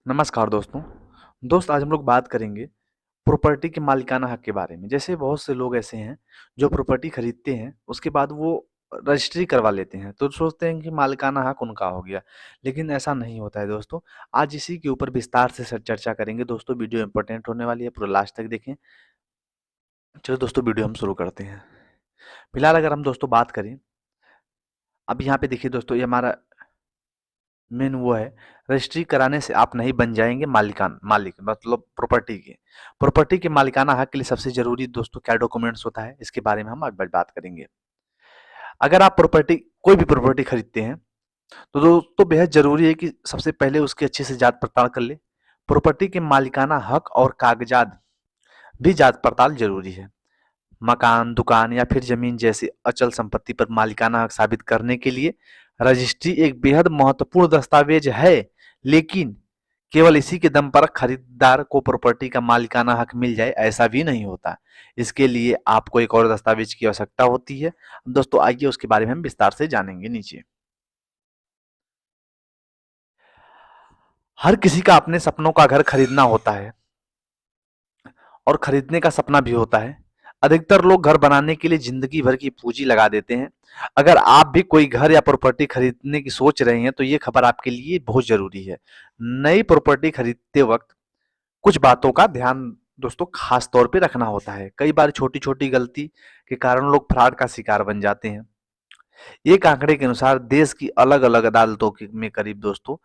नमस्कार दोस्तों। आज हम लोग बात करेंगे प्रॉपर्टी के मालिकाना हक के बारे में। जैसे बहुत से लोग ऐसे हैं जो प्रॉपर्टी खरीदते हैं, उसके बाद वो रजिस्ट्री करवा लेते हैं, तो सोचते हैं कि मालिकाना हक उनका हो गया, लेकिन ऐसा नहीं होता है दोस्तों। आज इसी के ऊपर विस्तार से चर्चा करेंगे दोस्तों। वीडियो इंपॉर्टेंट होने वाली है, पूरा लास्ट तक देखें। चलो दोस्तों, वीडियो हम शुरू करते हैं। फिलहाल अगर हम दोस्तों बात करें, अब यहाँ पे देखिए दोस्तों, ये हमारा मेन वो है। रजिस्ट्री कराने से आप नहीं बन जाएंगे मालिक, मतलब प्रॉपर्टी के मालिकाना हक के लिए सबसे जरूरी दोस्तों क्या डॉक्यूमेंट्स होता है, इसके बारे में हम आज बात करेंगे। अगर आप कोई भी प्रॉपर्टी खरीदते हैं, तो दोस्तों बेहद जरूरी है कि सबसे पहले उसकी अच्छे से जांच पड़ताल कर ले। प्रॉपर्टी के मालिकाना हक और कागजात भी जांच पड़ताल जरूरी है। मकान, दुकान या फिर जमीन जैसी अचल संपत्ति पर मालिकाना हक साबित करने के लिए रजिस्ट्री एक बेहद महत्वपूर्ण दस्तावेज है, लेकिन केवल इसी के दम पर खरीदार को प्रॉपर्टी का मालिकाना हक मिल जाए ऐसा भी नहीं होता। इसके लिए आपको एक और दस्तावेज की आवश्यकता होती है। दोस्तों आइए उसके बारे में हम विस्तार से जानेंगे। नीचे हर किसी का अपने सपनों का घर खरीदना होता है और खरीदने का सपना भी होता है। अधिकतर लोग घर बनाने के लिए जिंदगी भर की पूंजी लगा देते हैं। अगर आप भी कोई घर या प्रॉपर्टी खरीदने की सोच रहे हैं, तो ये खबर आपके लिए बहुत जरूरी है। नई प्रॉपर्टी खरीदते वक्त कुछ बातों का ध्यान दोस्तों खास तौर पे रखना होता है। कई बार छोटी छोटी गलती के कारण लोग फ्रॉड का शिकार बन जाते हैं। एक आंकड़े के अनुसार देश की अलग अलग अदालतों में करीब दोस्तों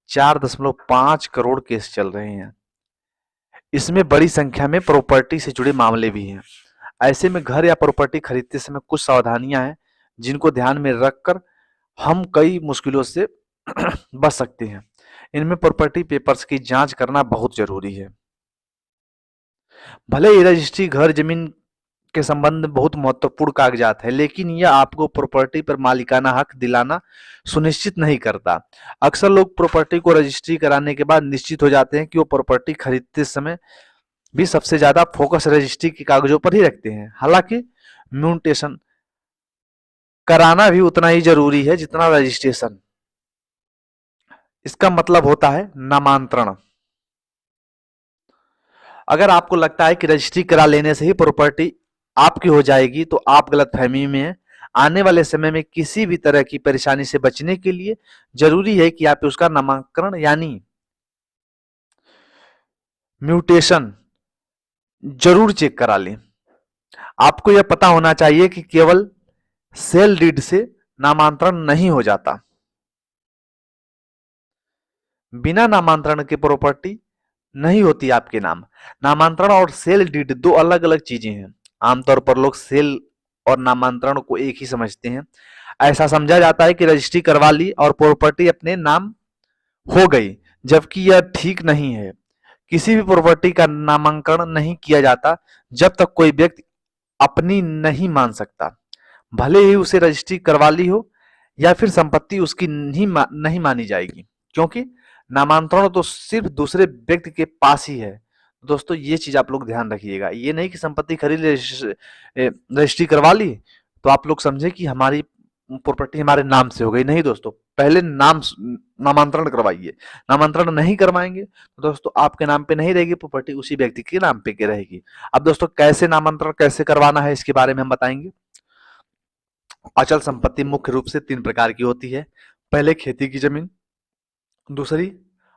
4.5 करोड़ केस चल रहे हैं। इसमें बड़ी संख्या में प्रॉपर्टी से जुड़े मामले भी हैं। ऐसे में घर या प्रॉपर्टी खरीदते समय कुछ सावधानियां हैं जिनको ध्यान में रखकर हम कई मुश्किलों से बच सकते हैं। इनमें प्रॉपर्टी पेपर्स की जांच करना बहुत जरूरी है। भले ही रजिस्ट्री घर जमीन के संबंध में बहुत महत्वपूर्ण कागजात है, लेकिन यह आपको प्रॉपर्टी पर मालिकाना हक दिलाना सुनिश्चित नहीं करता। अक्सर लोग प्रॉपर्टी को रजिस्ट्री कराने के बाद निश्चित हो जाते हैं कि वो प्रॉपर्टी खरीदते समय भी सबसे ज्यादा फोकस रजिस्ट्री के कागजों पर ही रखते हैं। हालांकि म्यूटेशन कराना भी उतना ही जरूरी है जितना रजिस्ट्रेशन। इसका मतलब होता है नामांतरण। अगर आपको लगता है कि रजिस्ट्री करा लेने से ही प्रॉपर्टी आपकी हो जाएगी, तो आप गलतफहमी में हैं। आने वाले समय में किसी भी तरह की परेशानी से बचने के लिए जरूरी है कि आप उसका नामांकन यानी म्यूटेशन जरूर चेक करा लें। आपको यह पता होना चाहिए कि केवल सेल डीड से नामांतरण नहीं हो जाता। बिना नामांतरण के प्रॉपर्टी नहीं होती आपके नाम। नामांतरण और सेल डीड दो अलग अलग चीजें हैं। आमतौर पर लोग सेल और नामांतरण को एक ही समझते हैं। ऐसा समझा जाता है कि रजिस्ट्री करवा ली और प्रॉपर्टी अपने नाम हो गई, जबकि यह ठीक नहीं है। किसी भी प्रॉपर्टी का नामांकन नहीं किया जाता जब तक कोई व्यक्ति अपनी नहीं मान सकता, भले ही उसे रजिस्ट्री करवा ली हो या फिर संपत्ति उसकी नहीं मानी जाएगी, क्योंकि नामांतरण तो सिर्फ दूसरे व्यक्ति के पास ही है। दोस्तों ये चीज आप लोग ध्यान रखिएगा। ये नहीं कि संपत्ति खरीद रजिस्ट्री करवा ली तो आप लोग समझे कि हमारी प्रॉपर्टी हमारे नाम से हो गई। नहीं दोस्तों, पहले नामांतरण करवाइए। नामांतरण नहीं करवाएंगे तो दोस्तों आपके नाम पे नहीं रहेगी प्रॉपर्टी, उसी व्यक्ति के नाम पे के रहेगी। अब दोस्तों कैसे नामांतरण कैसे करवाना है इसके बारे में हम बताएंगे। अचल संपत्ति मुख्य रूप से 3 प्रकार की होती है। पहले खेती की जमीन, दूसरी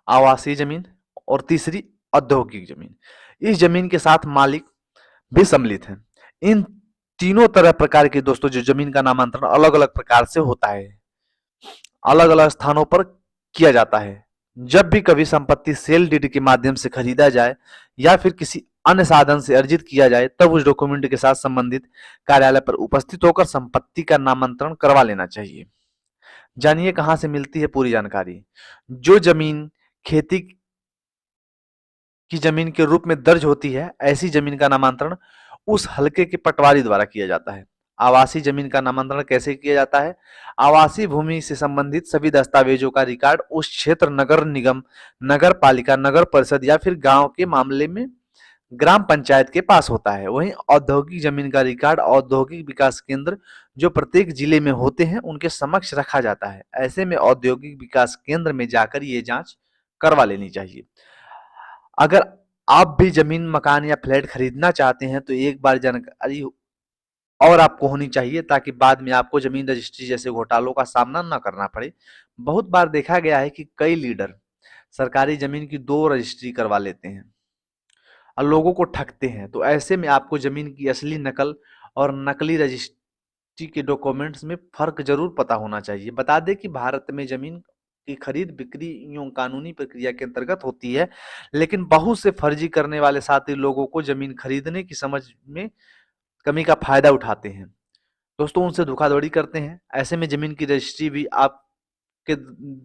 आवासीय जमीन और तीसरी औद्योगिक जमीन। इस जमीन के साथ मालिक भी सम्मिलित हैं। इन तीनों तरह प्रकार की दोस्तों जो जमीन का नामांतरण अलग अलग प्रकार से होता है, अलग अलग स्थानों पर किया जाता है। जब भी कभी संपत्ति सेल डीड के माध्यम से खरीदा जाए या फिर किसी अन्य साधन से अर्जित किया जाए, तब उस डॉक्यूमेंट के साथ संबंधित कार्यालय पर उपस्थित होकर संपत्ति का नामांतरण करवा लेना चाहिए। जानिए कहां से मिलती है पूरी जानकारी। जो जमीन खेती की जमीन के रूप में दर्ज होती है, ऐसी जमीन का नामांतरण उस हलके के पटवारी द्वारा किया जाता है। आवासीय जमीन का नामांतरण कैसे किया जाता है? आवासीय भूमि से संबंधित सभी दस्तावेजों का रिकॉर्ड उस क्षेत्र नगर निगम, नगर पालिका, नगर परिषद या फिर गांव के मामले में ग्राम पंचायत के पास होता है। वहीं औद्योगिक जमीन का रिकॉर्ड औद्योगिक विकास केंद्र जो प्रत्येक जिले में होते हैं उनके समक्ष रखा जाता है। ऐसे में औद्योगिक विकास केंद्र में जाकर ये जांच करवा लेनी चाहिए। अगर आप भी जमीन, मकान या फ्लैट खरीदना चाहते हैं तो एक बार जानकारी और आपको होनी चाहिए, ताकि बाद में आपको जमीन रजिस्ट्री जैसे घोटालों का सामना न करना पड़े। बहुत बार देखा गया है कि कई लीडर सरकारी जमीन की दो रजिस्ट्री करवा लेते हैं और लोगों को ठगते हैं। तो ऐसे में आपको जमीन की असली नकल और नकली रजिस्ट्री के डॉक्यूमेंट्स में फर्क जरूर पता होना चाहिए। बता दें कि भारत में जमीन की खरीद बिक्री यूं कानूनी प्रक्रिया के अंतर्गत होती है, लेकिन बहुत से फर्जी करने वाले साथी लोगों को जमीन खरीदने की समझ में कमी का फायदा उठाते हैं। दोस्तों, उनसे धोखाधड़ी करते हैं। ऐसे में जमीन की रजिस्ट्री भी आपके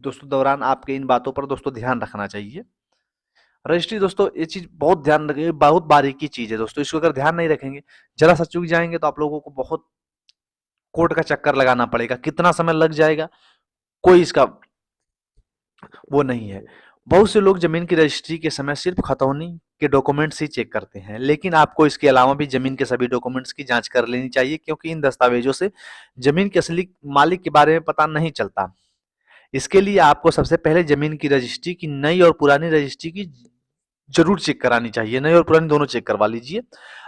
दोस्तों दौरान आपके इन बातों पर दोस्तों ध्यान रखना चाहिए। रजिस्ट्री दोस्तों, ये चीज बहुत ध्यान रखिए, बहुत बारीकी चीज है दोस्तों। इसको अगर ध्यान नहीं रखेंगे, जरा सा चूक जाएंगे तो आप लोगों को बहुत कोर्ट का चक्कर लगाना पड़ेगा। कितना समय लग जाएगा कोई इसका वो नहीं है। बहुत से लोग जमीन की रजिस्ट्री के समय सिर्फ खतौनी के डॉक्यूमेंट्स ही चेक करते हैं, लेकिन आपको इसके अलावा भी जमीन के सभी डॉक्यूमेंट्स की जांच कर लेनी चाहिए, क्योंकि इन दस्तावेजों से जमीन के असली मालिक के बारे में पता नहीं चलता। इसके लिए आपको सबसे पहले जमीन की रजिस्ट्री की नई और पुरानी रजिस्ट्री की जरूर चेक करानी चाहिए। नई और पुरानी दोनों चेक करवा लीजिए।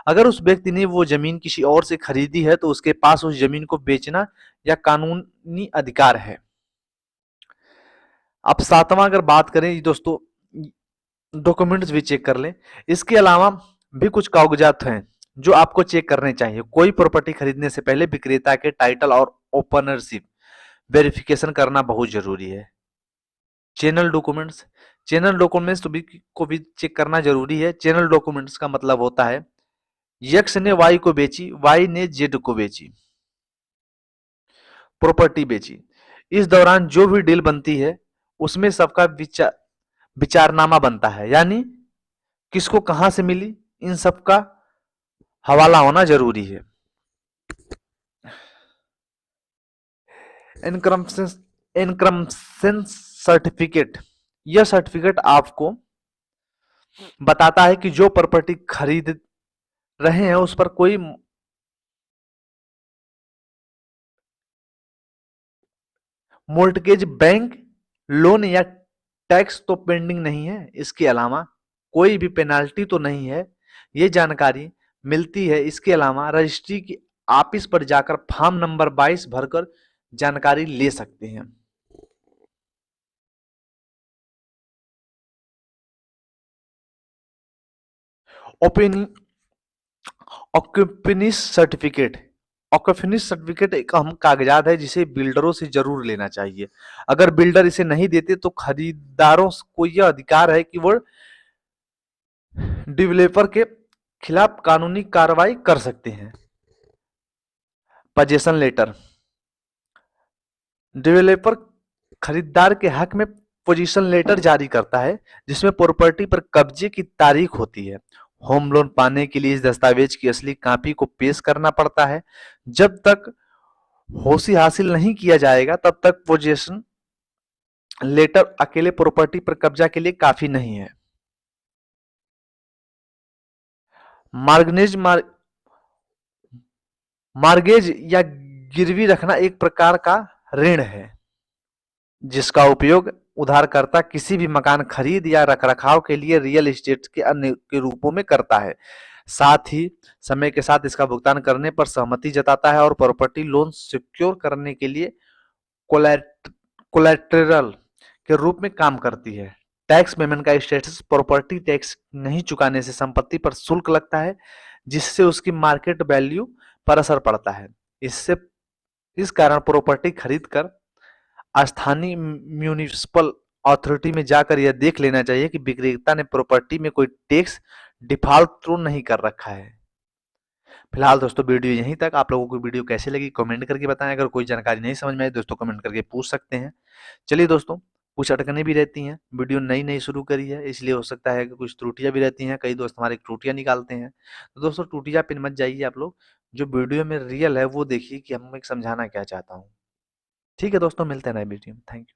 अगर उस व्यक्ति ने वो जमीन किसी और से खरीदी है तो उसके पास उस जमीन को बेचना या कानूनी अधिकार है। अब सातवां अगर बात करें दोस्तों, डॉक्यूमेंट्स भी चेक कर लें। इसके अलावा भी कुछ कागजात हैं जो आपको चेक करने चाहिए। कोई प्रॉपर्टी खरीदने से पहले विक्रेता के टाइटल और ओनरशिप वेरिफिकेशन करना बहुत जरूरी है। चैनल डॉक्यूमेंट्स को भी चेक करना जरूरी है। चैनल डॉक्यूमेंट्स का मतलब होता है यक्स ने वाई को बेची, वाई ने जेड को बेची, प्रॉपर्टी बेची। इस दौरान जो भी डील बनती है उसमें सबका विचारनामा बनता है, यानी किसको कहां से मिली, इन सब का हवाला होना जरूरी है। इनक्रम्पशन सर्टिफिकेट, यह सर्टिफिकेट आपको बताता है कि जो प्रॉपर्टी खरीद रहे हैं उस पर कोई मोर्टगेज, बैंक लोन या टैक्स तो पेंडिंग नहीं है। इसके अलावा कोई भी पेनाल्टी तो नहीं है, ये जानकारी मिलती है। इसके अलावा रजिस्ट्री की ऑफिस पर जाकर फॉर्म नंबर 22 भरकर जानकारी ले सकते हैं। ऑक्यूपेनिस सर्टिफिकेट, ऑक्यूपेनिस सर्टिफिकेट एक अहम कागजात है जिसे बिल्डरों से जरूर लेना चाहिए। अगर बिल्डर इसे नहीं देते तो खरीदारों को यह अधिकार है कि वो डेवलपर के खिलाफ कानूनी कार्रवाई कर सकते हैं। पजेशन लेटर, डेवलपर खरीदार के हक में पोजीशन लेटर जारी करता है जिसमें प्रॉपर्टी पर कब्जे की तारीख होती है। होम लोन पाने के लिए इस दस्तावेज की असली कॉपी को पेश करना पड़ता है। जब तक होशी हासिल नहीं किया जाएगा तब तक पोजीशन लेटर अकेले प्रॉपर्टी पर कब्जा के लिए काफी नहीं है। मार्गनेज मार्गेज या गिरवी रखना एक प्रकार का ऋण है जिसका उपयोग उधारकर्ता किसी भी मकान खरीद या रखरखाव के लिए रियल एस्टेट के अन्य के रूपों में करता है। साथ ही समय के साथ इसका भुगतान करने पर सहमति जताता है और प्रॉपर्टी लोन सिक्योर करने के लिए कोलैटरल के रूप में काम करती है। टैक्स पेमेंट का स्टेटस, प्रॉपर्टी टैक्स नहीं चुकाने से संपत्ति पर शुल्क लगता है जिससे उसकी मार्केट वैल्यू पर असर पड़ता है। इस कारण प्रॉपर्टी खरीद कर स्थानीय म्यूनिसिपल अथॉरिटी में जाकर यह देख लेना चाहिए कि विक्रेता ने प्रॉपर्टी में कोई टैक्स डिफॉल्ट तो नहीं कर रखा है। फिलहाल दोस्तों वीडियो यहीं तक। आप लोगों को वीडियो कैसे लगी कमेंट करके बताएं। अगर कोई जानकारी नहीं समझ में आई दोस्तों कमेंट करके पूछ सकते हैं। चलिए दोस्तों, कुछ अटकनें भी रहती हैं, वीडियो नई नई शुरू करी है इसलिए हो सकता है कि कुछ त्रुटियां भी रहती हैं। कई दोस्त हमारे त्रुटियां निकालते हैं, तो दोस्तों त्रुटियां पिन मत जाइए। आप लोग जो वीडियो में रियल है वो देखिए कि हम समझाना क्या चाहता हूँ। ठीक है दोस्तों, मिलते हैं नए वीडियो में। Thank you.